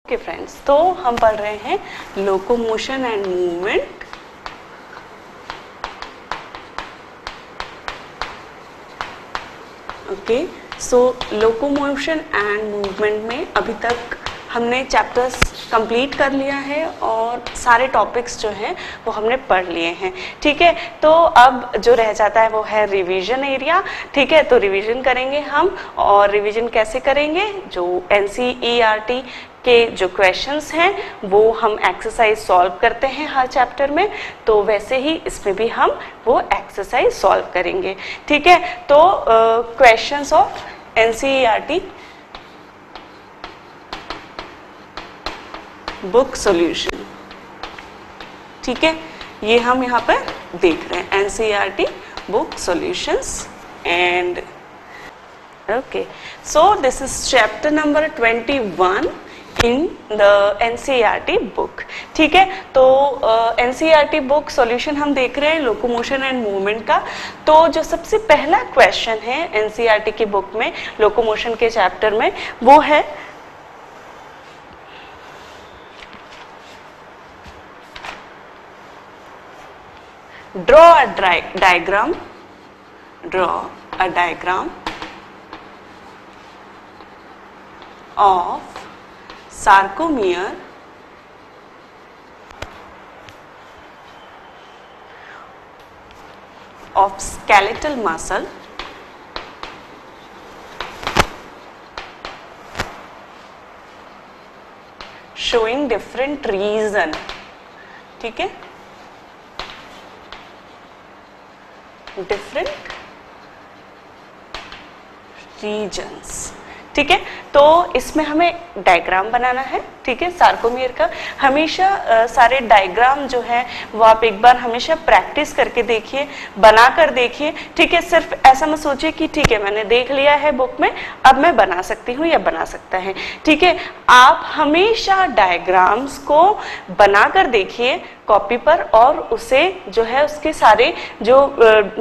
Okay friends, तो हम पढ़ रहे हैं locomotion and movement. Okay, so locomotion and movement में अभी तक हमने चैप्टर्स कंप्लीट कर लिया है और सारे टॉपिक्स जो हैं वो हमने पढ़ लिए हैं। ठीक है, तो अब जो रह जाता है वो है रिवीजन एरिया। ठीक है, तो रिवीजन करेंगे हम, और रिवीजन कैसे करेंगे? जो एनसीईआरटी के जो क्वेश्चंस हैं वो हम एक्सरसाइज सॉल्व करते हैं हर चैप्टर में, तो वैसे ही इसमें भी हम वो एक्सरसाइज सॉल्व करेंगे। ठीक है, तो questions of NCERT book solution. ठीक है, ये हम यहाँ पर देख रहे हैं NCERT book solutions and okay, so this is chapter number 21 in the NCERT book। ठीक है, तो NCERT बुक सॉल्यूशन हम देख रहे हैं लोकोमोशन एंड मूवमेंट का। तो जो सबसे पहला क्वेश्चन है NCERT की बुक में लोकोमोशन के चैप्टर में वो है draw a diagram of sarcomere of skeletal muscle showing different region। ठीक है, different regions। ठीक है, तो इसमें हमें डायग्राम बनाना है। ठीक है, सार्कोमियर का हमेशा सारे डायग्राम जो है वो आप एक बार हमेशा प्रैक्टिस करके देखिए, बनाकर देखिए। ठीक है, सिर्फ ऐसा मत सोचिए कि ठीक है मैंने देख लिया है बुक में, अब मैं बना सकती हूँ या बना सकता है। ठीक है, आप हमेशा डायग्राम्स को बनाकर देखिए कॉपी पर, और उसे जो है उसके सारे जो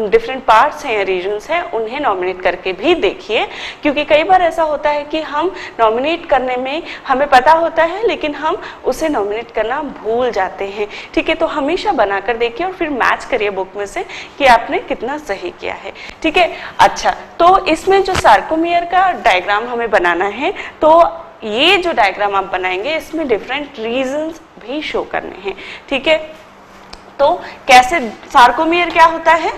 डिफरेंट पार्ट्स हैं, रीजन्स हैं, उन्हें नॉमिनेट करके भी देखिए। क्योंकि कई बार ऐसा होता है कि हम नॉमिनेट करने में हमें पता होता है लेकिन हम उसे नॉमिनेट करना भूल जाते हैं। ठीक है, तो हमेशा बनाकर देखिए और फिर मैच करिए बुक में से कि आपने कितना सही किया है। ठीक है, अच्छा, तो इसमें जो सार्कोमियर का डायग्राम हमें बनाना है, तो ये जो डायग्राम आप बनाएंगे इसमें डिफरेंट रीजन्स भी शो करने हैं। ठीक है, तो कैसे सार्कोमियर क्या होता है?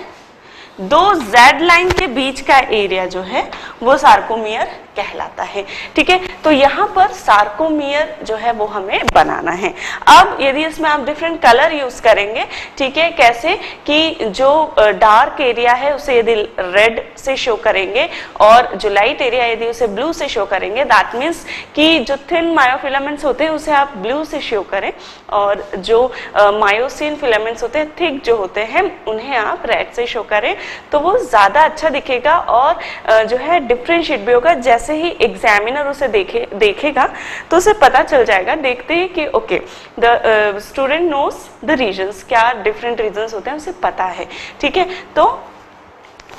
दो जेड लाइन के बीच का एरिया जो है वो सार्कोमियर कहलाता है। ठीक है, तो यहाँ पर सार्कोमियर जो है वो हमें बनाना है। अब यदि इसमें आप डिफरेंट कलर यूज करेंगे, ठीक है, कैसे कि जो डार्क एरिया है उसे यदि रेड से शो करेंगे और जो लाइट एरिया यदि उसे ब्लू से शो करेंगे, दैट मीन्स कि जो थिन मायोफिलामेंट्स होते हैं उसे आप ब्लू से शो करें, और जो मायोसिन फिलामेंट्स होते हैं, थिक जो होते हैं, उन्हें आप रेड से शो करें, तो वो ज्यादा अच्छा दिखेगा और जो है डिफरेंशिएट भी होगा। जैसे ही एग्जामिनर उसे देखेगा तो उसे पता चल जाएगा देखते ही कि okay the student knows the reasons, क्या डिफरेंट रीजन्स होते हैं उसे पता है। ठीक है, तो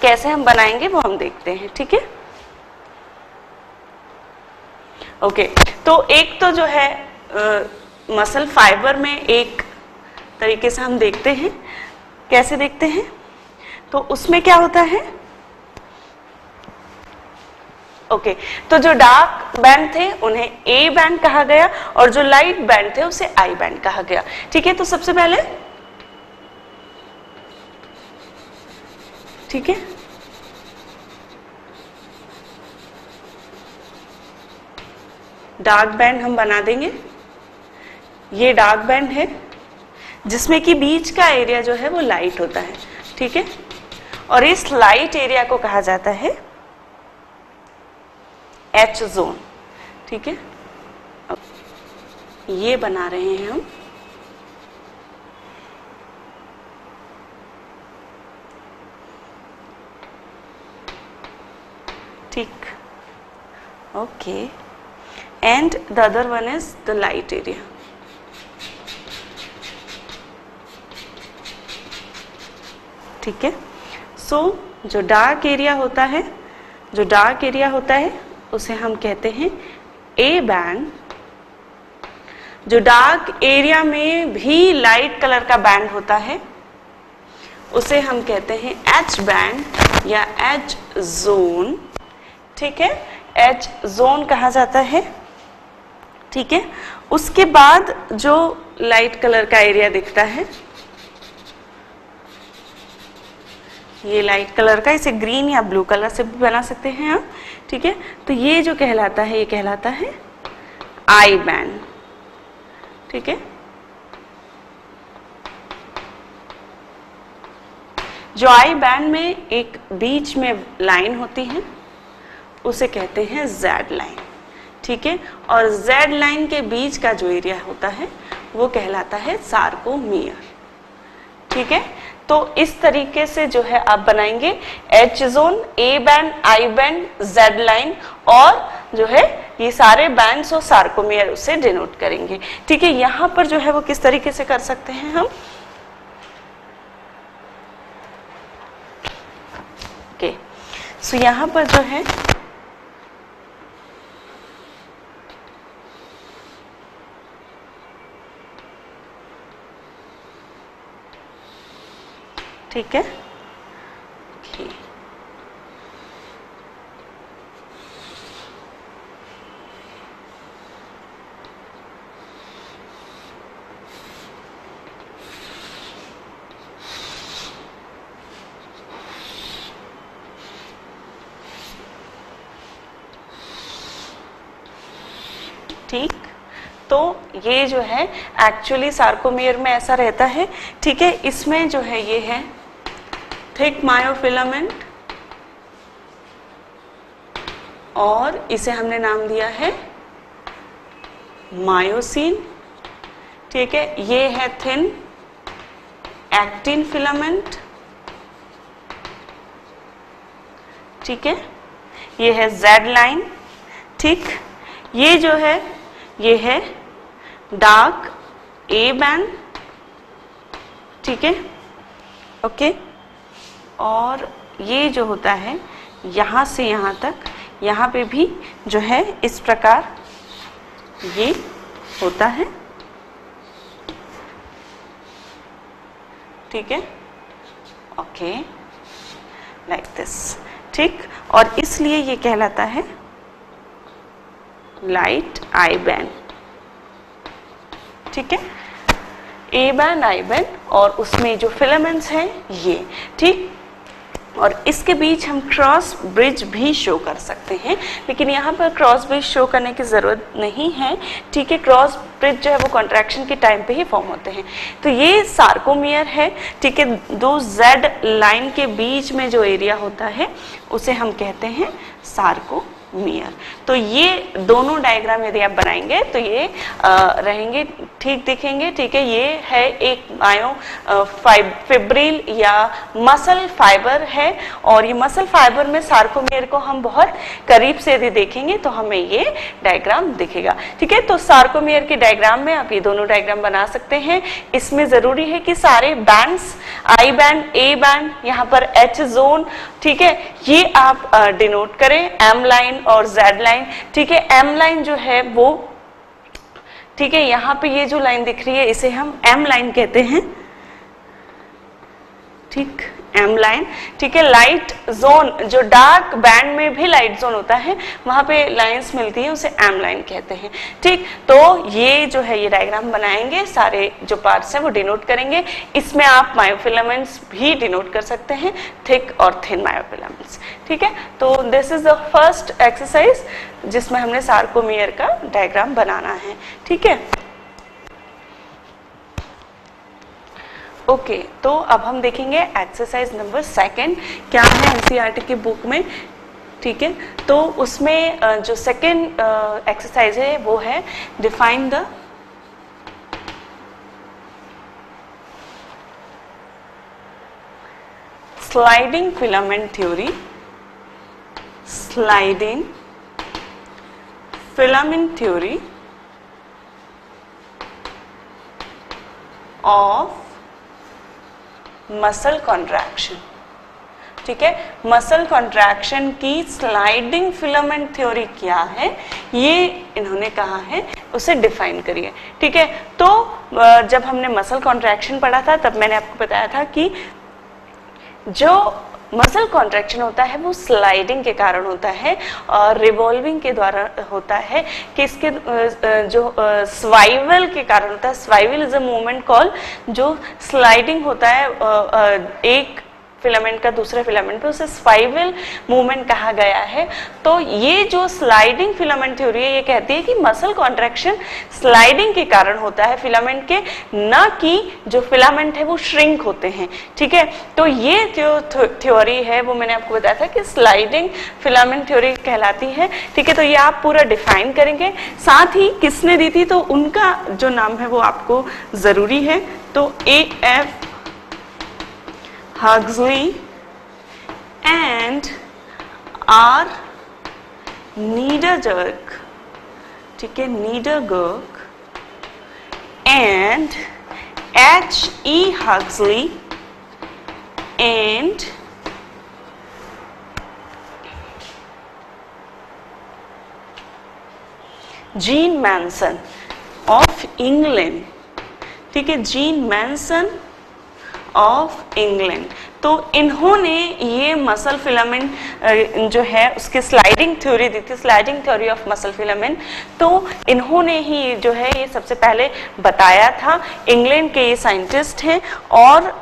कैसे हम बनाएंगे वो हम देखते हैं। ठीक है, ओके, तो एक तो जो है मसल फाइबर में एक तरीके से हम देखते हैं। कैसे देखते हैं? तो उसमें क्या होता है? ओके, तो जो डार्क बैंड थे उन्हें ए बैंड कहा गया और जो लाइट बैंड थे उसे आई बैंड कहा गया। ठीक है, तो सबसे पहले ठीक है, डार्क बैंड हम बना देंगे। ये डार्क बैंड है जिसमें कि बीच का एरिया जो है वो लाइट होता है। ठीक है, और इस लाइट एरिया को कहा जाता है एच जोन। ठीक है, ये बना रहे हैं हम। ठीक, okay, and the other one is the light area. ठीक है, सो जो डार्क एरिया होता है उसे हम कहते हैं ए बैंड जो डार्क एरिया में भी लाइट कलर का बैंड होता है उसे हम कहते हैं एच बैंड या एच जोन। ठीक है, एच जोन कहा जाता है। ठीक है, उसके बाद जो लाइट कलर का एरिया दिखता है, ये लाइट कलर का, इसे ग्रीन या ब्लू कलर से भी बना सकते हैं आप। ठीक है, तो ये जो कहलाता है ये कहलाता है आई बैंड। ठीक है, जो आई बैंड में एक बीच में लाइन होती है उसे कहते हैं जेड लाइन। ठीक है, और जेड लाइन के बीच का जो एरिया होता है वो कहलाता है सार्कोमियर। ठीक है, तो इस तरीके से जो है आप बनाएंगे H zone, A band, I band, Z line, और जो है ये सारे बैंड्स और सार्कोमियर उसे डिनोट करेंगे। ठीक है, यहां पर जो है वो किस तरीके से कर सकते हैं हम, ओके, सो यहां पर जो है ठीक है, okay. ठीक, तो ये जो है एक्चुअली सार्कोमियर में ऐसा रहता है। ठीक है, इसमें जो है ये है थिक मायोफिलामेंट और इसे हमने नाम दिया है मायोसिन। ठीक है, ये है थिन एक्टिन फिलामेंट। ठीक है, ये है जेड लाइन। ठीक, ये जो है ये है डार्क ए बैंड। ठीक है, ओके, और ये जो होता है यहां से यहां तक, यहां पे भी जो है इस प्रकार ये होता है। ठीक है, ओके, लाइक दिस। ठीक, और इसलिए ये कहलाता है लाइट आई बैंड। ठीक है, ए बैंड, आई बैंड, और उसमें जो फिलामेंट्स हैं ये। ठीक, और इसके बीच हम क्रॉस ब्रिज भी शो कर सकते हैं, लेकिन यहाँ पर क्रॉस ब्रिज शो करने की ज़रूरत नहीं है। ठीक है, क्रॉस ब्रिज जो है वो कॉन्ट्रैक्शन के टाइम पे ही फॉर्म होते हैं। तो ये सार्कोमियर है। ठीक है, दो जेड लाइन के बीच में जो एरिया होता है उसे हम कहते हैं सार्कोमियर। तो ये दोनों डायग्राम यदि आप बनाएंगे तो ये रहेंगे, ठीक दिखेंगे। ठीक है, ये है एक मायो फिब्रिल या मसल फाइबर है, और ये मसल फाइबर में सार्कोमियर को हम बहुत करीब से यदि देखेंगे तो हमें ये डायग्राम दिखेगा। ठीक है, तो सार्कोमियर के डायग्राम में आप ये दोनों डायग्राम बना सकते हैं। इसमें जरूरी है कि सारे bands, I band, A band, यहाँ पर एच जोन, ठीक है, ये आप डिनोट करें, एम लाइन और जेड लाइन। ठीक है, एम लाइन जो है वो, ठीक है, यहाँ पे ये जो लाइन दिख रही है इसे हम एम लाइन कहते हैं। ठीक, एम लाइन। ठीक है, लाइट जोन, जो डार्क बैंड में भी लाइट जोन होता है वहां पे लाइंस मिलती है, उसे एम लाइन कहते हैं। ठीक, तो ये जो है ये डायग्राम बनाएंगे, सारे जो पार्ट्स हैं वो डिनोट करेंगे। इसमें आप मायोफिलामेंट्स भी डिनोट कर सकते हैं, थिक और थिन मायोफिलामेंट्स। ठीक है, तो this is the first exercise जिसमें हमने सार्कोमियर का डायग्राम बनाना है। ठीक है, ओके, तो अब हम देखेंगे एक्सरसाइज नंबर 2 क्या है एनसीईआरटी की बुक में। ठीक है, तो उसमें जो सेकेंड एक्सरसाइज है वो है define the sliding filament theory. Sliding filament theory of muscle contraction. ठीक है, मसल कॉन्ट्रैक्शन की स्लाइडिंग फिलामेंट थ्योरी क्या है ये इन्होंने कहा है, उसे डिफाइन करिए। ठीक है, तो जब हमने मसल कॉन्ट्रैक्शन पढ़ा था तब मैंने आपको बताया था कि जो मसल कॉन्ट्रैक्शन होता है वो स्लाइडिंग के कारण होता है और रिवॉल्विंग के द्वारा होता है, कि इसके जो स्वाइवल के कारण होता है। Swivel is a movement call जो स्लाइडिंग होता है एक फिलामेंट का दूसरे फिलामेंट पे, उसे स्वाइवल मूवमेंट कहा गया है। तो ये जो स्लाइडिंग फिलामेंट थ्योरी है ये कहती है कि मसल कॉन्ट्रैक्शन स्लाइडिंग के कारण होता है फिलामेंट के, ना कि जो फिलामेंट है वो श्रिंक होते हैं। ठीक है, तो ये जो थ्योरी है वो मैंने आपको बताया था कि स्लाइडिंग फिलामेंट थ्योरी कहलाती है। ठीक है, तो ये आप पूरा डिफाइन करेंगे, साथ ही किसने दी थी तो उनका जो नाम है वो आपको जरूरी है। तो A.F. Huxley and R. Niederberg, ठीक है, Niederberg and H.E. Huxley and gene Manson of England. ठीक है, जीन मैनसन ऑफ इंग्लैंड। तो इन्होंने ये मसल फिलामेंट जो है उसके स्लाइडिंग थ्योरी दी थी, sliding theory of muscle filament. तो इन्होंने ही जो है ये सबसे पहले बताया था। इंग्लैंड के ये साइंटिस्ट हैं और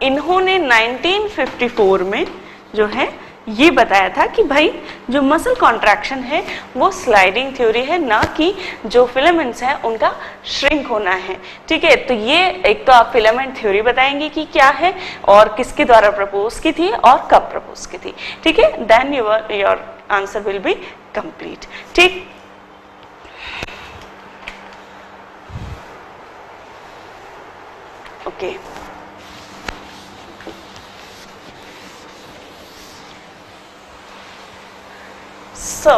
इन्होंने 1954 में जो है ये बताया था कि भाई जो मसल कॉन्ट्रैक्शन है वो स्लाइडिंग थ्योरी है, ना कि जो फिलामेंट्स हैं उनका श्रिंक होना है। ठीक है, तो ये एक तो आप फिलामेंट थ्योरी बताएंगे कि क्या है और किसके द्वारा प्रपोज की थी और कब प्रपोज की थी। ठीक है, then your answer will be complete. ठीक, ओके, सो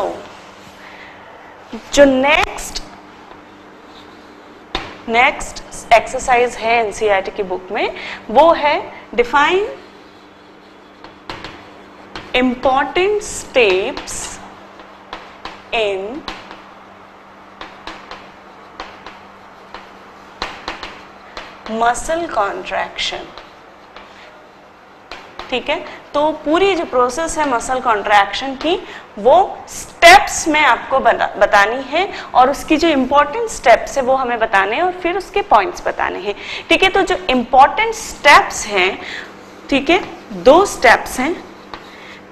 जो नेक्स्ट एक्सरसाइज है एनसीईआरटी की बुक में वो है define important steps in muscle contraction. ठीक है, तो पूरी जो प्रोसेस है मसल कॉन्ट्रैक्शन की वो स्टेप्स में आपको बतानी है और उसकी जो इंपॉर्टेंट स्टेप्स है वो हमें बताने हैं और फिर उसके पॉइंट्स बताने हैं। ठीक है, तो जो इंपॉर्टेंट स्टेप्स हैं, ठीक है, 2 स्टेप्स हैं,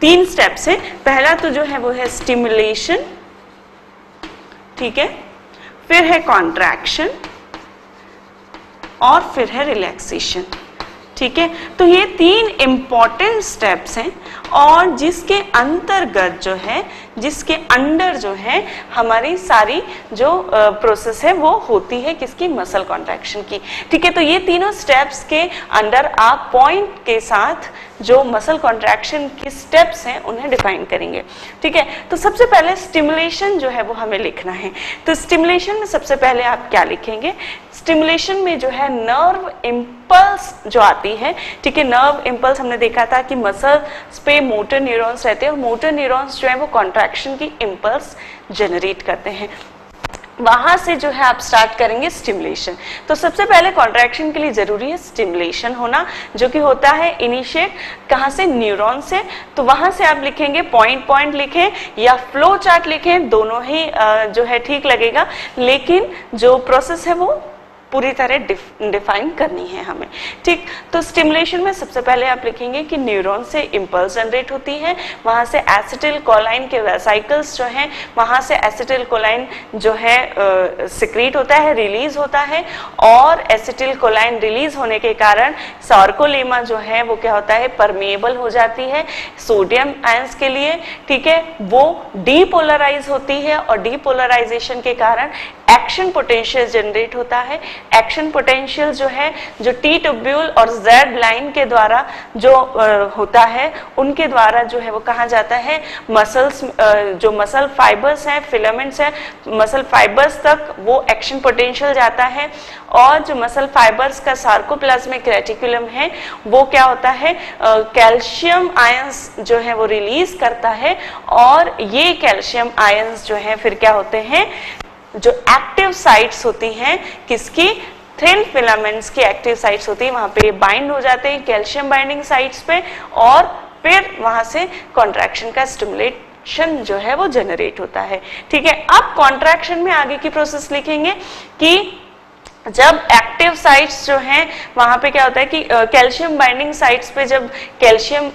3 स्टेप्स हैं। पहला तो जो है वो है स्टिमुलेशन, ठीक है, फिर है कॉन्ट्रैक्शन और फिर है रिलैक्सेशन। ठीक है, तो ये 3 इंपॉर्टेंट स्टेप्स हैं और जिसके अंतर्गत जो है, जिसके अंडर जो है हमारी सारी जो प्रोसेस है वो होती है किसकी, मसल कॉन्ट्रैक्शन की। ठीक है, तो ये तीनों स्टेप्स के अंडर आप पॉइंट के साथ जो मसल कॉन्ट्रैक्शन की स्टेप्स हैं उन्हें डिफाइन करेंगे। ठीक है, तो सबसे पहले स्टिमुलेशन जो है वो हमें लिखना है। तो स्टिमुलेशन में सबसे पहले आप क्या लिखेंगे, स्टिमुलेशन में जो है नर्व इम्पल्स जो आती है। ठीक है, नर्व इम्पल्स हमने देखा था कि मसल्स पे मोटर न्यूरॉन्स रहते हैं और मोटर न्यूरॉन्स जो है वो कॉन्ट्रैक्शन की इम्पल्स जनरेट करते हैं। वहां से जो है आप स्टार्ट करेंगे स्टिमुलेशन। तो सबसे पहले कॉन्ट्रैक्शन के लिए जरूरी है स्टिमुलेशन होना, जो कि होता है इनिशिएट कहां से, न्यूरॉन से। तो वहां से आप लिखेंगे पॉइंट पॉइंट लिखें या फ्लो चार्ट लिखें, दोनों ही जो है ठीक लगेगा, लेकिन जो प्रोसेस है वो पूरी तरह डिफाइन करनी है हमें। ठीक, तो स्टिमुलेशन में सबसे पहले आप लिखेंगे कि न्यूरॉन से इंपल्स जनरेट होती है, वहां से एसिटिल कोलाइन के वेसाइकल्स जो हैं वहां से एसिटिल कोलाइन जो है सिक्रीट होता है, रिलीज होता है, और एसिटिल कोलाइन रिलीज होने के कारण सार्कोलेमा जो है वो क्या होता है, परमेएबल हो जाती है सोडियम आयंस के लिए। ठीक है, वो डीपोलराइज होती है और डीपोलराइजेशन के कारण एक्शन पोटेंशियल जनरेट होता है। एक्शन पोटेंशियल जो है, जो टी ट्यूब्यूल और जेड लाइन के द्वारा जो होता है, उनके द्वारा जो है वो कहा जाता है मसल्स, जो मसल फाइबर्स हैं, फिलामेंट्स हैं, मसल फाइबर्स तक वो एक्शन पोटेंशियल जाता है। और जो मसल फाइबर्स का सार्कोप्लाज्मिक रेटिकुलम है वो क्या होता है, कैल्शियम आयंस जो है वो रिलीज करता है, और ये कैल्शियम आयंस जो है फिर क्या होते हैं, जो एक्टिव साइट्स होती हैं किसकी, थिन फिलामेंट्स की एक्टिव साइट्स होती है, वहां पे बाइंड हो जाते हैं कैल्शियम बाइंडिंग साइट्स पे, और फिर वहां से कॉन्ट्रैक्शन का स्टिमुलेशन जो है वो जनरेट होता है। ठीक है, अब कॉन्ट्रैक्शन में आगे की प्रोसेस लिखेंगे कि जब एक्टिव साइट्स जो हैं वहां पे क्या होता है कि कैल्शियम बाइंडिंग साइट्स पे जब कैल्शियम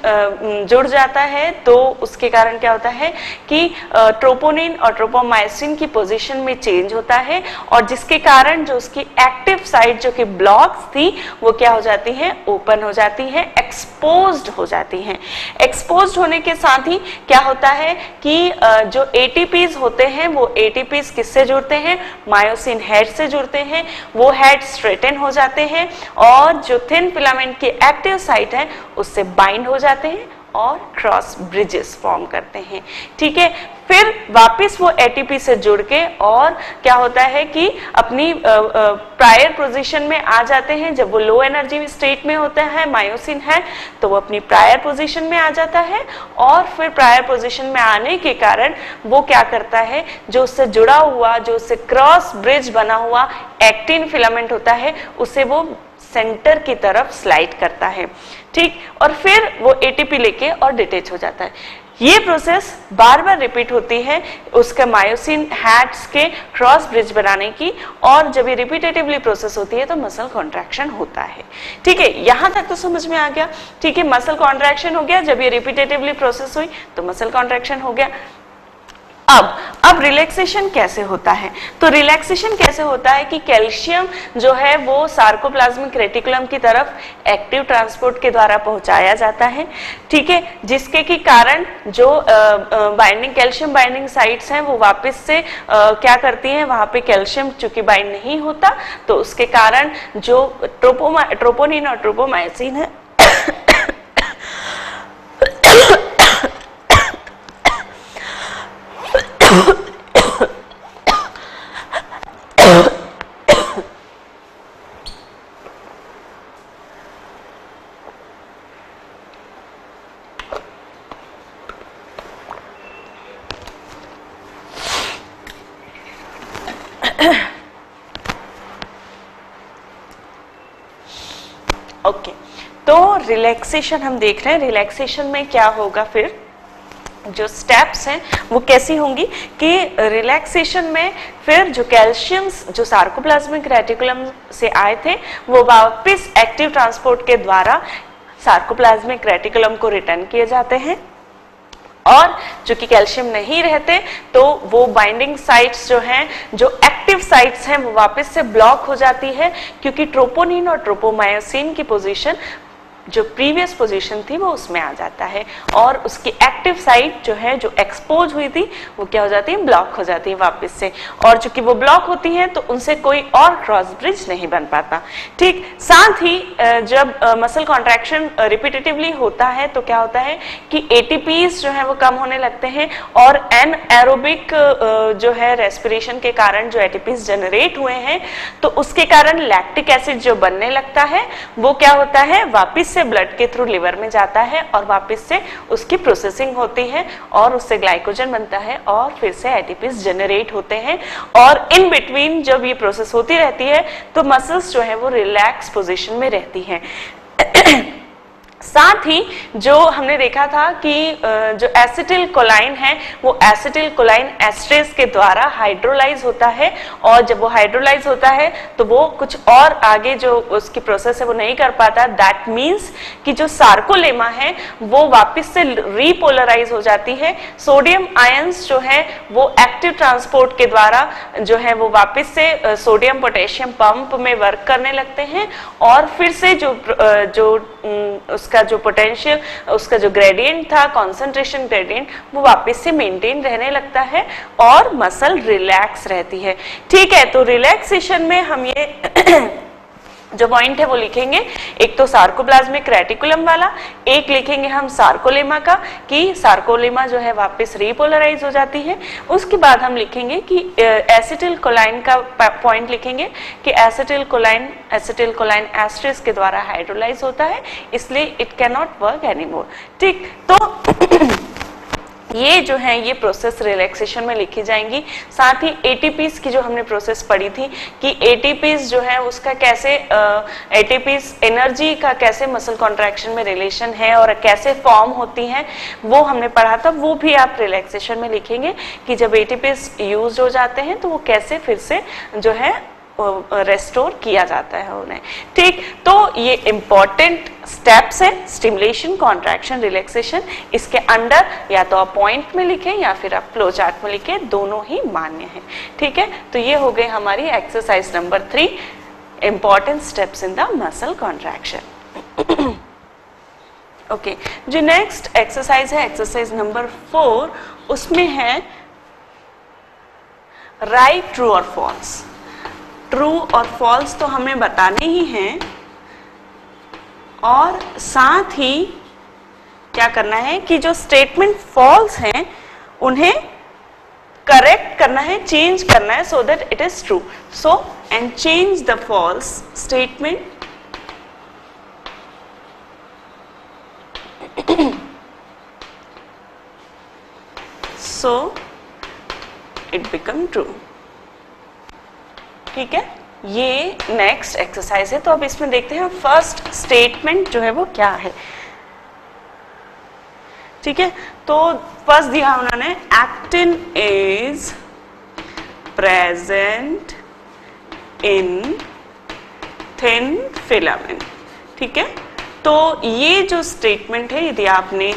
जुड़ जाता है तो उसके कारण क्या होता है कि ट्रोपोनिन और ट्रोपोमाइसिन की पोजीशन में चेंज होता है, और जिसके कारण जो उसकी एक्टिव साइट जो कि ब्लॉक्स थी वो क्या हो जाती है, ओपन हो जाती है, एक्सपोज्ड हो जाती हैं। एक्सपोज्ड होने के साथ ही क्या होता है कि जो एटीपीज होते हैं वो एटीपीज किससे जुड़ते हैं, मायोसिन हेड से जुड़ते हैं, वो हेड स्ट्रेटन हो जाते हैं, और जो थिन फिलामेंट की एक्टिव साइट है उससे बाइंड हो जाते हैं और क्रॉस ब्रिजेस फॉर्म करते हैं। ठीक है, फिर वापस वो एटीपी से जुड़ के और क्या होता है कि अपनी प्रायर पोजीशन में आ जाते हैं। जब वो लो एनर्जी स्टेट में होता है मायोसिन है तो वो अपनी प्रायर पोजीशन में आ जाता है, और फिर प्रायर पोजीशन में आने के कारण वो क्या करता है, जो उससे जुड़ा हुआ, जो उससे क्रॉस ब्रिज बना हुआ एक्टिन फिलामेंट होता है उसे वो सेंटर की तरफ स्लाइड करता है। ठीक, और फिर वो एटीपी लेके और डिटेच हो जाता है। ये प्रोसेस बार बार रिपीट होती है उसके मायोसिन हैड्स के क्रॉस ब्रिज बनाने की, और जब ये रिपीटेटिवली प्रोसेस होती है तो मसल कॉन्ट्रैक्शन होता है। ठीक है, यहां तक तो समझ में आ गया। ठीक है, मसल कॉन्ट्रैक्शन हो गया, जब ये रिपीटेटिवली प्रोसेस हुई तो मसल कॉन्ट्रैक्शन हो गया। अब रिलैक्सेशन कैसे होता है, तो रिलैक्सेशन कैसे होता है कि कैल्शियम जो है वो सार्कोप्लाज्मिक रेटिकुलम की तरफ एक्टिव ट्रांसपोर्ट के द्वारा पहुंचाया जाता है। ठीक है, जिसके की कारण जो बाइंडिंग कैल्शियम बाइंडिंग साइट्स हैं वो वापस से क्या करती हैं, वहां पे कैल्शियम चूंकि बाइंड नहीं होता तो उसके कारण जो ट्रोपोनिन और ट्रोपोमाइसिन है ओके, तो रिलैक्सेशन हम देख रहे हैं। रिलैक्सेशन में क्या होगा, फिर जो स्टेप्स हैं वो कैसी होंगी कि रिलैक्सेशन में फिर जो कैल्शियम्स जो सार्कोप्लाज्मिक रेटिकुलम से आए थे वो वापस एक्टिव ट्रांसपोर्ट के द्वारा सार्कोप्लाज्मिक रेटिकुलम को रिटर्न किए जाते हैं, और चूंकि कैल्शियम नहीं रहते तो वो बाइंडिंग साइट्स जो हैं, जो एक्टिव साइट्स हैं वो वापस से ब्लॉक हो जाती है, क्योंकि ट्रोपोनिन और ट्रोपोमायोसिन की पोजीशन जो प्रीवियस पोजीशन थी वो उसमें आ जाता है, और उसकी एक्टिव साइट जो है जो एक्सपोज हुई थी वो क्या हो जाती है, ब्लॉक हो जाती है वापस से, और चूंकि वो ब्लॉक होती है तो उनसे कोई और क्रॉस ब्रिज नहीं बन पाता। ठीक, साथ ही जब मसल कॉन्ट्रैक्शन रिपीटेटिवली होता है तो क्या होता है कि एटीपीज जो है वो कम होने लगते हैं, और एन एरोबिक जो है रेस्पिरेशन के कारण जो एटीपीज जनरेट हुए हैं तो उसके कारण लैक्टिक एसिड जो बनने लगता है वो क्या होता है, वापिस से ब्लड के थ्रू लिवर में जाता है, और वापस से उसकी प्रोसेसिंग होती है और उससे ग्लाइकोजन बनता है, और फिर से एटीपीज जनरेट होते हैं, और इन बिटवीन जब ये प्रोसेस होती रहती है तो मसल्स जो है वो रिलैक्स पोजीशन में रहती हैं। साथ ही जो हमने देखा था कि जो एसिटिल कोलाइन है वो एसिटिल कोलाइन एस्ट्रेस के द्वारा हाइड्रोलाइज होता है, और जब वो हाइड्रोलाइज होता है तो वो कुछ और आगे जो उसकी प्रोसेस है वो नहीं कर पाता। दैट मीन्स कि जो सार्कोलेमा है वो वापस से रीपोलराइज हो जाती है। सोडियम आयंस जो है वो एक्टिव ट्रांसपोर्ट के द्वारा जो है वो वापस से सोडियम पोटेशियम पंप में वर्क करने लगते हैं, और फिर से जो उसका उसका जो पोटेंशियल, उसका जो ग्रेडियंट था, कॉन्सेंट्रेशन ग्रेडियंट, वो वापस से मेंटेन रहने लगता है और मसल रिलैक्स रहती है। ठीक है, तो रिलैक्सेशन में हम ये जो पॉइंट है वो लिखेंगे, एक तो सार्कोप्लाज्मिक रेटिकुलम वाला, एक लिखेंगे हम सार्कोलेमा का कि सार्कोलेमा जो है वापस रीपोलराइज हो जाती है। उसके बाद हम लिखेंगे कि एसिटिल कोलाइन का पॉइंट लिखेंगे कि एसिटिल कोलाइन एस्ट्रिस के द्वारा हाइड्रोलाइज होता है, इसलिए it can not work anymore. ठीक, तो ये जो है ये प्रोसेस रिलैक्सेशन में लिखी जाएंगी। साथ ही एटीपीज की जो हमने प्रोसेस पढ़ी थी कि एटीपीज जो है उसका कैसे, एटीपीज एनर्जी का कैसे मसल कॉन्ट्रैक्शन में रिलेशन है और कैसे फॉर्म होती हैं, वो हमने पढ़ा था। वो भी आप रिलैक्सेशन में लिखेंगे कि जब एटीपीज यूज हो जाते हैं तो वो कैसे फिर से जो है रेस्टोर किया जाता है उन्हें। ठीक, तो ये इंपॉर्टेंट स्टेप्स है, स्टिमुलेशन, कॉन्ट्रैक्शन, रिलैक्सेशन। इसके अंडर या तो आप पॉइंट में लिखें या फिर आप फ्लो चार्ट में लिखें, दोनों ही मान्य है। ठीक है, तो ये हो गई हमारी exercise number 3, important steps in the muscle contraction. Okay, जो नेक्स्ट एक्सरसाइज है एक्सरसाइज नंबर 4, उसमें है राइट, ट्रू और फॉल्स। ट्रू और फॉल्स तो हमें बताने ही हैं और साथ ही क्या करना है कि जो स्टेटमेंट फॉल्स हैं उन्हें करेक्ट करना है, चेंज करना है so that it is true. So and change the false statement so it become true। ठीक है, ये नेक्स्ट एक्सरसाइज है। तो अब इसमें देखते हैं फर्स्ट स्टेटमेंट जो है वो क्या है। ठीक है, तो फर्स्ट दिया उन्होंने actin is present in thin filament. ठीक है, तो ये जो स्टेटमेंट है, यदि आपने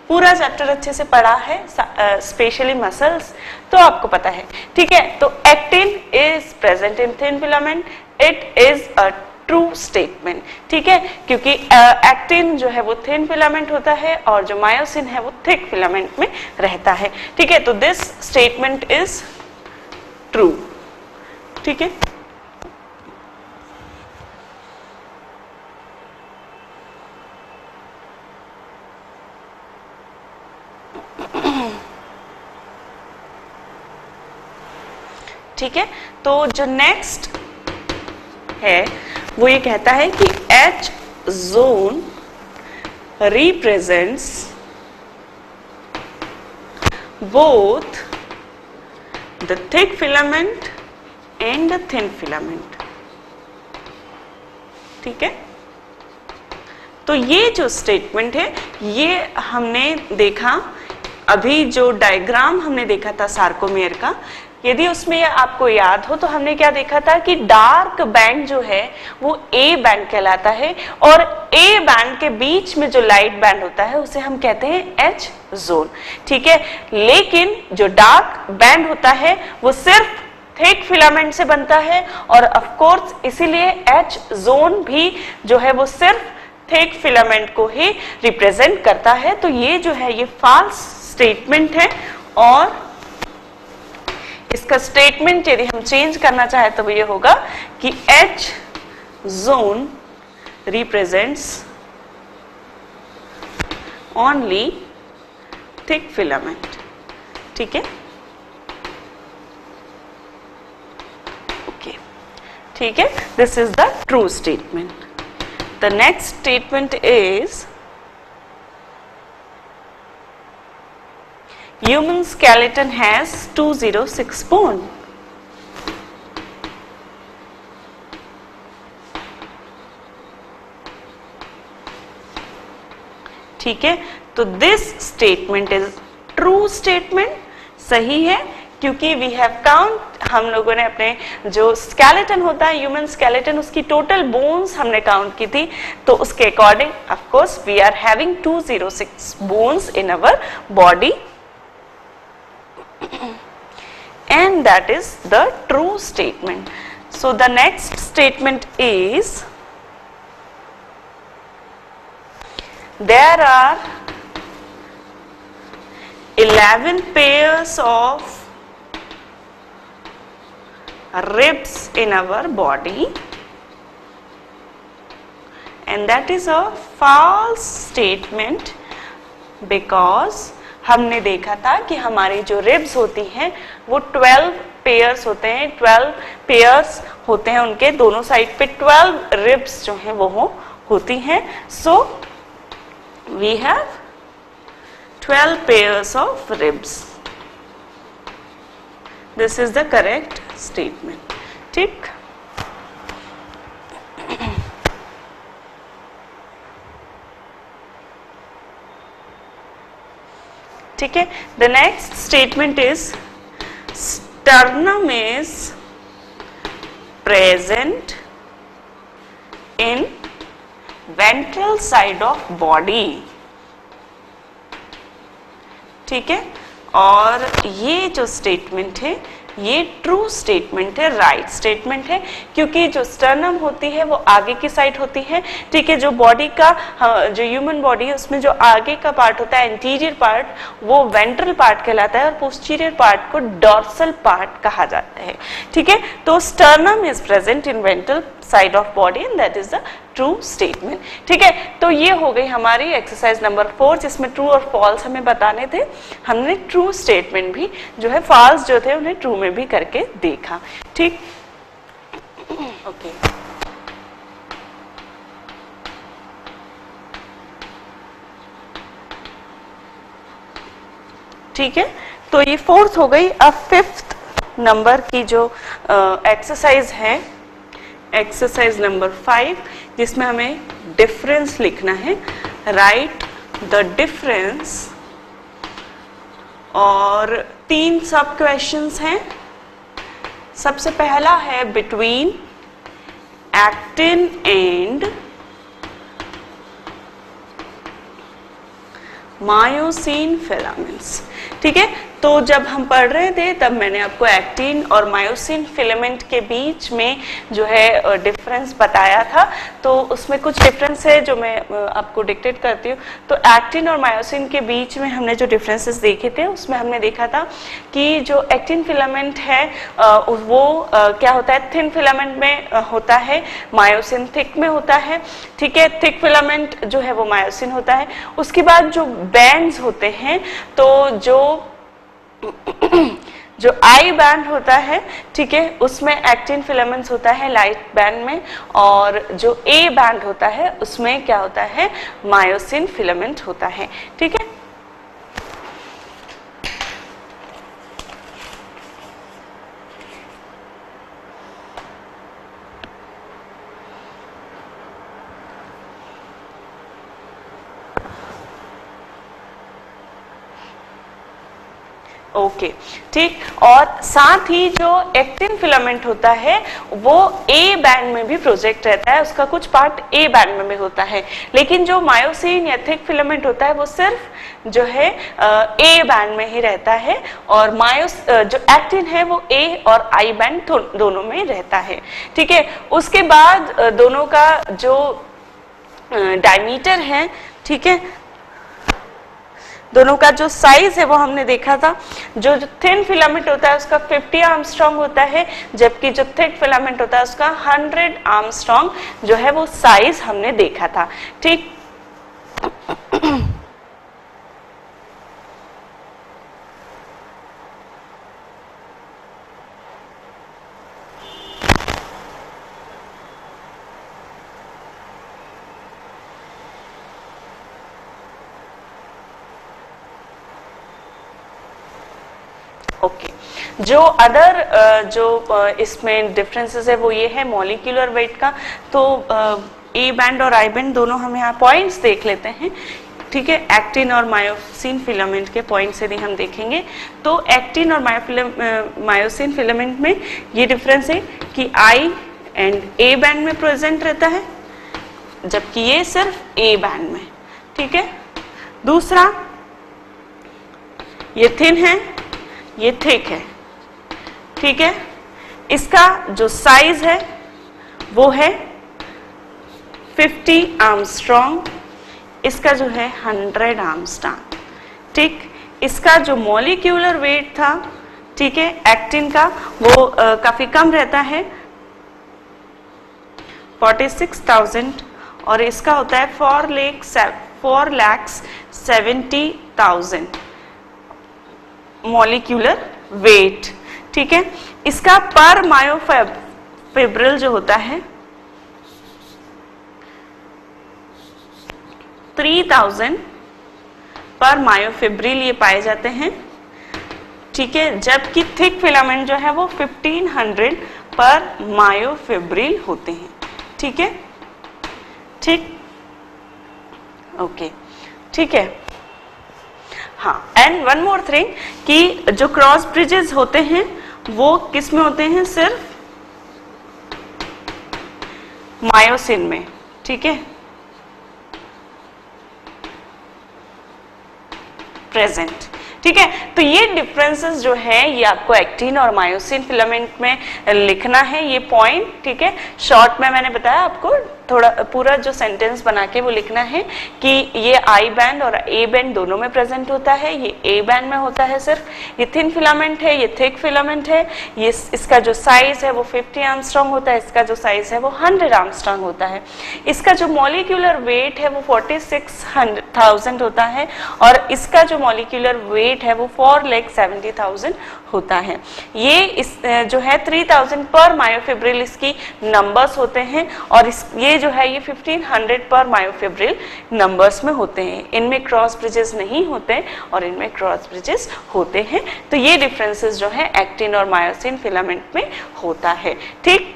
पूरा चैप्टर अच्छे से पढ़ा है, स्पेशली मसल्स, तो आपको पता है। ठीक है, तो actin is present in thin filament, it is a true statement. ठीक है, क्योंकि एक्टिन जो है वो थिन फिलामेंट होता है और जो मायोसिन है वो थिक फिलामेंट में रहता है। ठीक है, तो दिस स्टेटमेंट इज ट्रू। ठीक है, ठीक है, तो जो नेक्स्ट है वो ये कहता है कि H zone represents both the thick filament and the thin filament. ठीक है, तो ये जो स्टेटमेंट है ये हमने देखा, अभी जो डायग्राम हमने देखा था सार्कोमेयर का, यदि उसमें आपको याद हो तो हमने क्या देखा था कि डार्क बैंड जो है वो ए बैंड कहलाता है और ए बैंड के बीच में जो लाइट बैंड होता है उसे हम कहते हैं एच जोन। ठीक है, लेकिन जो डार्क बैंड होता है वो सिर्फ थिक फिलामेंट से बनता है और ऑफ कोर्स इसीलिए एच जोन भी जो है वो सिर्फ थिक फिलामेंट को ही रिप्रेजेंट करता है। तो ये जो है ये फॉल्स स्टेटमेंट है और इसका स्टेटमेंट यदि हम चेंज करना चाहें तो ये होगा कि H zone represents only thick filament. ठीक है, ओके, ठीक है, this is the true statement. The next statement is human skeleton has 206 bone। ठीक है, तो this statement is true statement, सही है, क्योंकि वी हैव काउंट, हम लोगों ने अपने जो स्केलेटन होता है ह्यूमन स्केलेटन, उसकी टोटल बोन्स हमने काउंट की थी, तो उसके according of course we are having 206 bones in our body and that is the true statement. So the next statement is there are 11 pairs of ribs in our body, and that is a false statement because हमने देखा था कि हमारी जो ribs होती हैं वो 12 pairs होते हैं, 12 पेयर्स होते हैं, उनके दोनों साइड पे 12 रिब्स जो हैं वो होती हैं. So we have 12 pairs of ribs. This is the correct statement. ठीक. ठीक है. The next statement is sternum is present in ventral side of body. ठीक है. और ये जो स्टेटमेंट है ये ट्रू स्टेटमेंट है, राइट स्टेटमेंट है, क्योंकि जो स्टर्नम होती है वो आगे की साइड होती है. ठीक है. जो बॉडी का जो ह्यूमन बॉडी है उसमें जो आगे का पार्ट होता है, एंटीरियर पार्ट, वो वेंट्रल पार्ट कहलाता है और पोस्टीरियर पार्ट को डॉर्सल पार्ट कहा जाता है. ठीक है. तो sternum is present in ventral side of body and that is the true statement. ठीक है. तो ये हो गई हमारी एक्सरसाइज नंबर 4 जिसमें ट्रू और फॉल्स हमें बताने थे. हमने ट्रू स्टेटमेंट भी जो है फॉल्स जो थे उन्हें ट्रू में भी करके देखा. ठीक. ओके. ठीक है. तो ये 4th हो गई. अब 5th नंबर की जो एक्सरसाइज है, एक्सरसाइज नंबर 5, जिसमें हमें डिफरेंस लिखना है. Right the difference. और 3 सब क्वेश्चंस हैं. सबसे पहला है between actin and myosin filaments. ठीक है. तो जब हम पढ़ रहे थे तब मैंने आपको एक्टिन और मायोसिन फिलामेंट के बीच में जो है डिफरेंस बताया था. तो उसमें कुछ डिफरेंस है जो मैं आपको डिक्टेट करती हूँ. तो एक्टिन और मायोसिन के बीच में हमने जो डिफरेंसेस देखे थे उसमें हमने देखा था कि जो एक्टिन फिलामेंट है वो क्या होता है, थिन फिलामेंट में होता है, मायोसिन थिक में होता है. ठीक है. थिक फिलामेंट जो है वो मायोसिन होता है. उसके बाद जो बैंड्स होते हैं, तो जो आई बैंड होता है, ठीक है, उसमें एक्टिन फिलामेंट्स होता है लाइट बैंड में, और जो ए बैंड होता है उसमें क्या होता है, मायोसिन फिलामेंट होता है. ठीक है. ओके. ठीक. और साथ ही जो एक्टिन फिलामेंट होता है वो ए बैंड में भी प्रोजेक्ट रहता है, उसका कुछ पार्ट ए बैंड में भी होता है. लेकिन जो मायोसिन या थिक फिलामेंट होता है वो सिर्फ जो है ए बैंड में ही रहता है, और जो एक्टिन है वो ए और आई बैंड दोनों में रहता है. ठीक है. उसके बाद दोनों का जो डायमीटर है, ठीक है, दोनों का जो साइज है वो हमने देखा था. जो थिन फिलामेंट होता है उसका 50 आर्मस्ट्रॉन्ग होता है, जबकि जो थिक फिलामेंट होता है उसका 100 आर्मस्ट्रॉन्ग जो है वो साइज हमने देखा था. ठीक. ओके. जो अदर जो इसमें डिफरेंसेस है वो ये है मॉलिक्यूलर वेट का. तो ए बैंड और आई बैंड दोनों हम यहाँ पॉइंट्स देख लेते हैं. ठीक है. एक्टिन और मायोसिन फिलामेंट के पॉइंट्स यदि हम देखेंगे तो एक्टिन और मायोसिन फिलामेंट में ये डिफरेंस है कि आई एंड ए बैंड में प्रेजेंट रहता है, जबकि ये सिर्फ ए बैंड में. ठीक है. दूसरा, ये थिन है, ये थिक है. ठीक है. इसका जो साइज है वो है 50 आर्मस्ट्रॉन्ग इसका जो है 100 आर्मस्ट्रांग। ठीक, इसका जो मॉलिक्यूलर वेट था, ठीक है, एक्टिन का, वो काफी कम रहता है 46,000, और इसका होता है 4,70,000 मॉलिक्यूलर वेट। ठीक है, इसका पर मायोफिब्रिल जो होता है 3,000 पर मायोफिब्रिल ये पाए जाते हैं। ठीक है, जबकि थिक फिलामेंट जो है वो 1500 पर मायोफिब्रिल होते हैं। ठीक है, ठीक, ओके, ठीक है। हाँ, एंड वन मोर थिंग कि जो क्रॉस ब्रिजेस होते हैं वो किस में होते हैं? सिर्फ मायोसिन में। ठीक है, प्रेजेंट। ठीक है, तो ये डिफरेंसेस जो है ये आपको एक्टिन और मायोसिन फिलामेंट में लिखना है, ये पॉइंट। ठीक है, शॉर्ट में मैंने बताया आपको, थोड़ा पूरा जो सेंटेंस बना के वो लिखना है कि ये आई बैंड और ए बैंड दोनों में प्रेजेंट होता है, ये ए बैंड में होता है सिर्फ, ये थिन फिलामेंट है, ये थिक फिलामेंट है, ये इसका जो साइज है वो 50 आर्मस्ट्रांग होता है, इसका जो साइज है वो 100 आर्मस्ट्रांग होता है, इसका जो मॉलिक्यूलर वेट है वो 46,000 होता है, और इसका जो मॉलिक्यूलर वेट है वो 4,70,000 होता है। ये इस जो है 3,000 पर मायोफिब्रिल इसकी नंबर्स होते हैं, और ये जो है ये 1500 पर मायोफिब्रिल नंबर्स में होते हैं। इनमें क्रॉस ब्रिजेस नहीं होते और इनमें क्रॉस ब्रिजेस होते हैं। तो ये डिफरेंसेस जो है एक्टिन और मायोसिन फिलामेंट में होता है। ठीक,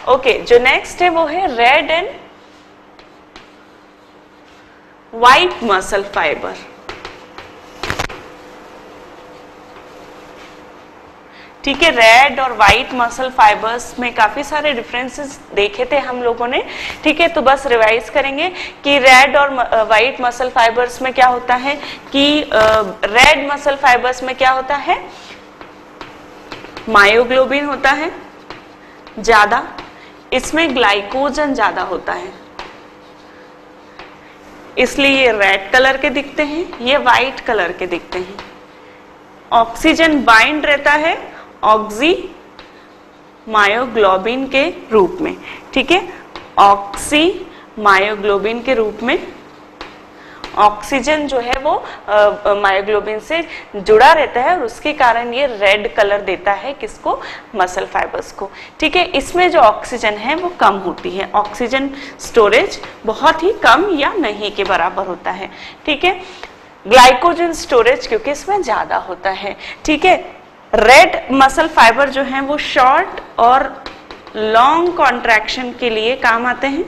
ओके, जो नेक्स्ट है वो है red and white muscle fibre. ठीक है, रेड और व्हाइट मसल फाइबर्स में काफी सारे डिफरेंसेस देखे थे हम लोगों ने। ठीक है, तो बस रिवाइज करेंगे कि रेड और व्हाइट मसल फाइबर्स में क्या होता है कि रेड मसल फाइबर्स में क्या होता है? मायोग्लोबिन होता है ज्यादा, इसमें ग्लाइकोजन ज्यादा होता है, इसलिए ये रेड कलर के दिखते हैं, ये व्हाइट कलर के दिखते हैं। ऑक्सीजन बाइंड रहता है ऑक्सी मायोग्लोबिन के रूप में। ठीक है, ऑक्सी मायोग्लोबिन के रूप में ऑक्सीजन जो है वो मायोग्लोबिन से जुड़ा रहता है, और उसके कारण ये रेड कलर देता है किसको? मसल फाइबर्स को। ठीक है, इसमें जो ऑक्सीजन है वो कम होती है, ऑक्सीजन स्टोरेज बहुत ही कम या नहीं के बराबर होता है। ठीक है, ग्लाइकोजन स्टोरेज क्योंकि इसमें ज्यादा होता है। ठीक है, रेड मसल फाइबर जो हैं वो शॉर्ट और लॉन्ग कॉन्ट्रैक्शन के लिए काम आते हैं,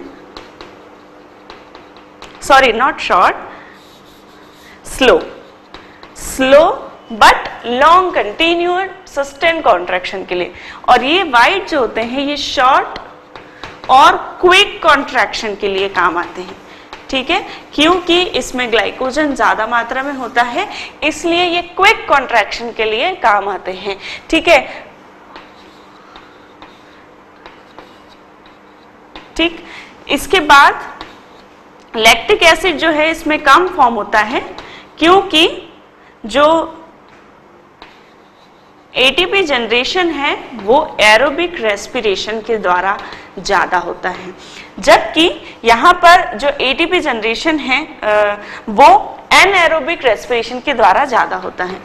sorry not short, slow but long continuous sustain contraction के लिए। और ये व्हाइट जो होते हैं ये शॉर्ट और क्विक कॉन्ट्रैक्शन के लिए काम आते हैं। ठीक है, क्योंकि इसमें ग्लाइकोजन ज्यादा मात्रा में होता है, इसलिए ये क्विक कॉन्ट्रैक्शन के लिए काम आते हैं। ठीक है, ठीक, इसके बाद लैक्टिक एसिड जो है इसमें कम फॉर्म होता है, क्योंकि जो एटीपी जनरेशन है वो एरोबिक रेस्पिरेशन के द्वारा ज्यादा होता है, जबकि यहाँ पर जो एटीपी जनरेशन है वो एनएरोबिक रेस्पिरेशन के द्वारा ज्यादा होता है।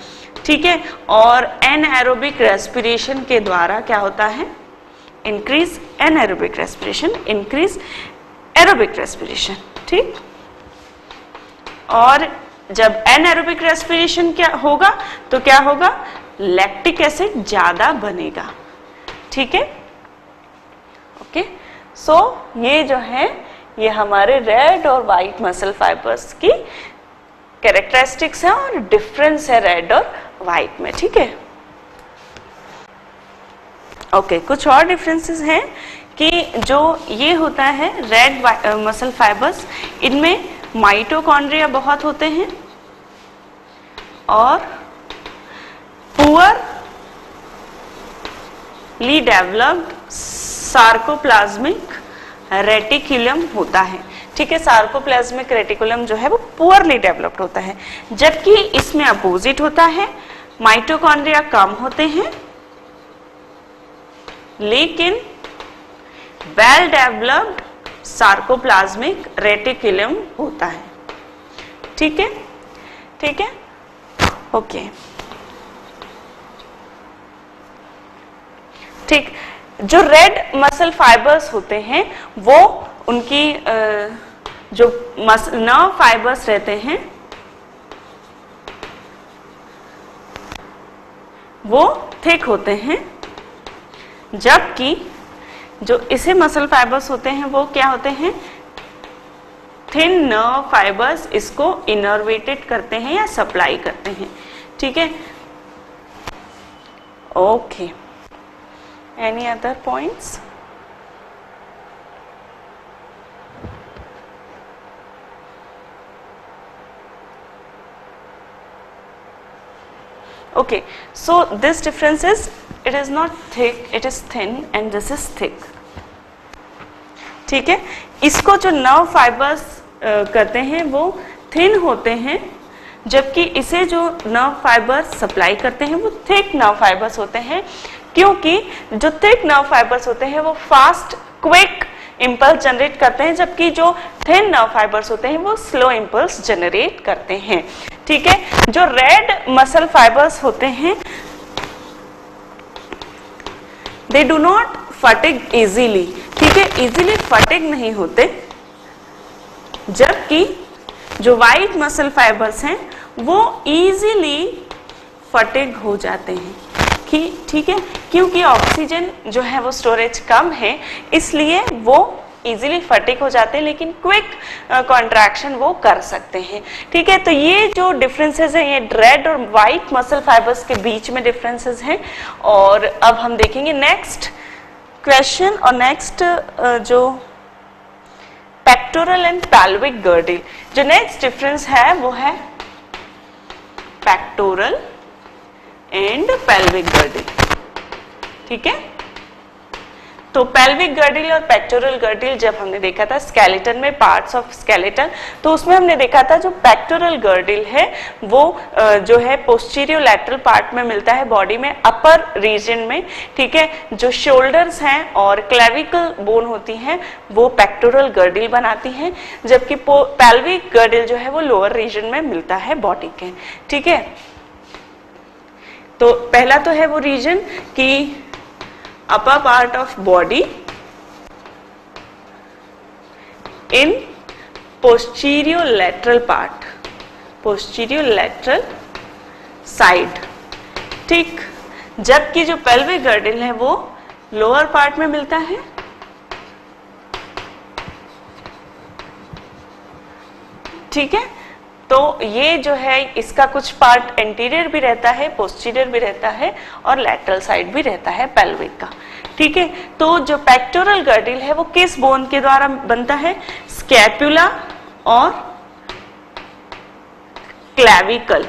ठीक है, और एनएरोबिक रेस्पिरेशन के द्वारा क्या होता है? Increase anaerobic respiration, increase aerobic respiration. ठीक, और जब एनएरोबिक रेस्पिरेशन क्या होगा तो क्या होगा? लैक्टिक एसिड ज्यादा बनेगा। ठीक है, ओके, सो ये जो है ये हमारे रेड और व्हाइट मसल फाइबर्स की कैरेक्टरिस्टिक्स है और डिफरेंस है रेड और व्हाइट में। ठीक है, ओके, कुछ और डिफरेंसेस हैं कि जो ये होता है रेड मसल फाइबर्स, इनमें माइटोकॉन्ड्रिया बहुत होते हैं और पुअर ली डेवलप्ड सार्कोप्लाज्मिक रेटिकुलम होता है। ठीक है, सार्कोप्लाज्मिक रेटिकुलम जो है वो पुअरली डेवलप्ड होता है, जबकि इसमें अपोजिट होता है, माइटोकॉन्ड्रिया कम होते हैं लेकिन वेल डेवलप्ड सार्कोप्लाज्मिक रेटिकुलम होता है। ठीक है, ठीक है, ओके, ठीक। जो रेड मसल फाइबर्स होते हैं वो उनकी जो नर्व फाइबर्स रहते हैं वो थिक होते हैं, जबकि जो इसे मसल फाइबर्स होते हैं वो क्या होते हैं, थिन नर्व फाइबर्स इसको इनर्वेटेड करते हैं या सप्लाई करते हैं। ठीक है, okay, any other points? Okay, so this difference is, it is not thick, it is thin and this is thick. ठीक है, इसको जो नर्व फाइबर्स करते हैं वो थिन होते हैं, जबकि इसे जो नर्व फाइबर्स सप्लाई करते हैं वो थिक नर्व फाइबर्स होते हैं, क्योंकि जो थिक नर्व फाइबर्स होते हैं वो फास्ट क्विक इंपल्स जनरेट करते हैं, जबकि जो थिन नर्व फाइबर्स होते हैं वो स्लो इंपल्स जनरेट करते हैं। ठीक है, जो रेड मसल फाइबर्स होते हैं they do not fatigue easily. ठीक है, इजीली फटिग नहीं होते, जबकि जो वाइट मसल फाइबर्स हैं वो इजीली फटिग हो जाते हैं। ठीक है, क्योंकि ऑक्सीजन जो है वो स्टोरेज कम है, इसलिए वो इजीली फटिग हो जाते हैं, लेकिन क्विक कॉन्ट्रैक्शन वो कर सकते हैं। ठीक है, तो ये जो डिफरेंसेस हैं ये रेड और वाइट मसल फाइबर्स के बीच में डिफरेंसेस हैं। और अब हम देखेंगे नेक्स्ट क्वेश्चन और नेक्स्ट जो पेक्टोरल एंड पेल्विक गर्डल। जो नेक्स्ट डिफरेंस है वो है पेक्टोरल एंड पेल्विक गर्डल। ठीक है, तो पेल्विक गर्डल और पेक्टोरल गर्डल जब हमने देखा था स्केलेटन में, पार्ट्स ऑफ स्केलेटन, तो उसमें हमने देखा था जो पेक्टोरल गर्डल है वो जो है पोस्टीरियर लैटरल पार्ट में मिलता है बॉडी में, अपर रीजन में। ठीक है, जो शोल्डर्स हैं और क्लेविकल बोन होती हैं वो पेक्टोरल गर्डल बनाती हैं, जबकि पेल्विक गर्डल जो है वो लोअर रीजन में मिलता है बॉडी के। ठीक है, तो पहला तो है वो रीजन कि upper part of body in posterior lateral part, posterior lateral side। ठीक, जबकि जो pelvic girdle है वो लोअर पार्ट में मिलता है। ठीक है, तो ये जो है इसका कुछ पार्ट एंटीरियर भी रहता है, पोस्टीरियर भी रहता है और लैटरल साइड भी रहता है पेल्विक का। ठीक है, तो जो पेक्टोरल गर्डल है वो किस बोन के द्वारा बनता है, स्कैपुला और क्लेविकल,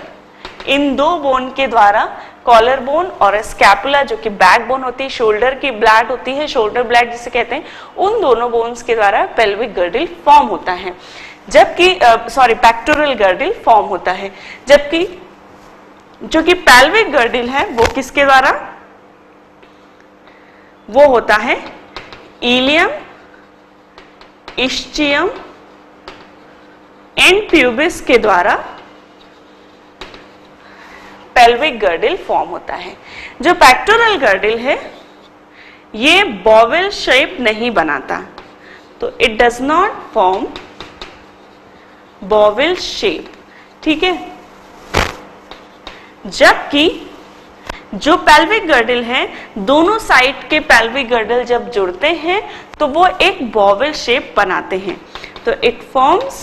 इन दो बोन के द्वारा, कॉलर बोन और स्कैपुला जो कि बैक बोन होती है, शोल्डर की ब्लैड होती है, शोल्डर ब्लैड जिसे कहते हैं, उन दोनों बोन्स के द्वारा पेल्विक गर्डल फॉर्म होता है, जबकि पेक्टोरल गर्डल फॉर्म होता है। जबकि जो कि पेल्विक गर्डल है वो किसके द्वारा, वो होता है इलियम, इस्चियम एंड प्यूबिस के द्वारा पेल्विक गर्डल फॉर्म होता है। जो पेक्टोरल गर्डल है ये बॉवेल शेप नहीं बनाता, तो it does not form bowel shape. ठीक है, जबकि जो पेल्विक गर्डल है, दोनों साइड के पेल्विक गर्डल जब जुड़ते हैं तो वो एक बॉवेल शेप बनाते हैं, तो इट फॉर्म्स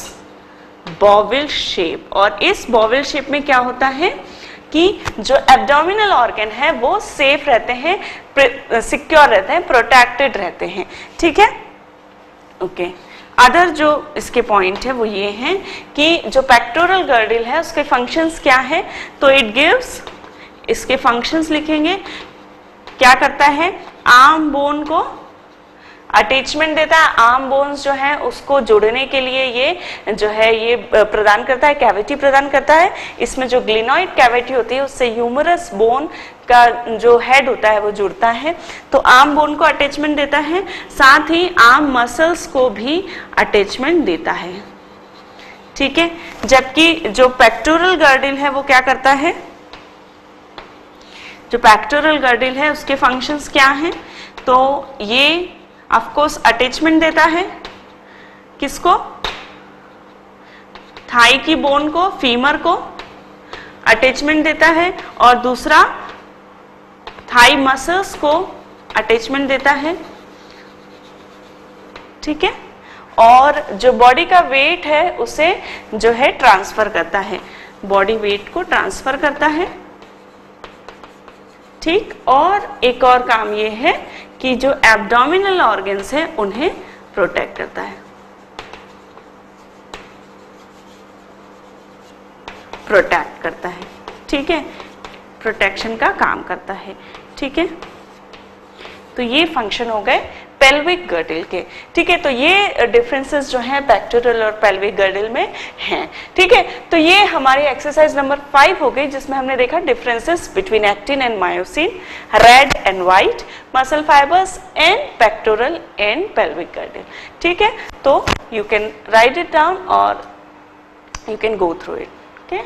बॉवेल शेप। और इस बॉवेल शेप में क्या होता है कि जो एब्डोमिनल ऑर्गन है वो सेफ रहते हैं, सिक्योर रहते हैं, प्रोटेक्टेड रहते हैं। ठीक है, ओके। अदर जो इसके पॉइंट है वो ये हैं कि जो पेक्टोरल गर्डल है उसके फंक्शंस क्या है, तो इट गिव्स, इसके फंक्शंस लिखेंगे, क्या करता है, आर्म बोन को अटैचमेंट देता है, आर्म बोन्स जो है उसको जोड़ने के लिए ये जो है ये प्रदान करता है, कैविटी प्रदान करता है। इसमें जो ग्लिनॉइड कैविटी होती है उससे ह्यूमरस बोन का जो हेड होता है वो जुड़ता है, तो आर्म बोन को अटैचमेंट देता है, साथ ही आर्म मसल्स को भी अटैचमेंट देता है, ठीक है। जबकि जो पेक्टोरल गर्डिल है वो क्या करता है, जो पेक्टोरल गर्डिल है उसके फंक्शंस क्या हैं, तो ये ऑफ कोर्स अटैचमेंट देता है, किसको, थाई की बोन को, फीमर को अटैचमेंट देता है, और दूसरा थाई मसल्स को अटैचमेंट देता है, ठीक है। और जो बॉडी का वेट है उसे जो है ट्रांसफर करता है, बॉडी वेट को ट्रांसफर करता है, ठीक। और एक और काम ये है कि जो एब्डोमिनल ऑर्गन्स हैं उन्हें प्रोटेक्ट करता है, प्रोटेक्ट करता है, ठीक है, प्रोटेक्शन का काम करता है, ठीक है। तो ये फंक्शन हो गए पेल्विक गर्डल के, ठीक है। तो ये डिफरेंसेस जो हैं पेक्टोरल और पेल्विक गर्डल में हैं, ठीक है। तो ये हमारी एक्सरसाइज नंबर 5 हो गई, जिसमें हमने देखा differences between actin and myosin, red and white muscle fibres and pectoral and pelvic girdle, ठीक है। तो you can write it down और you can go through it, okay.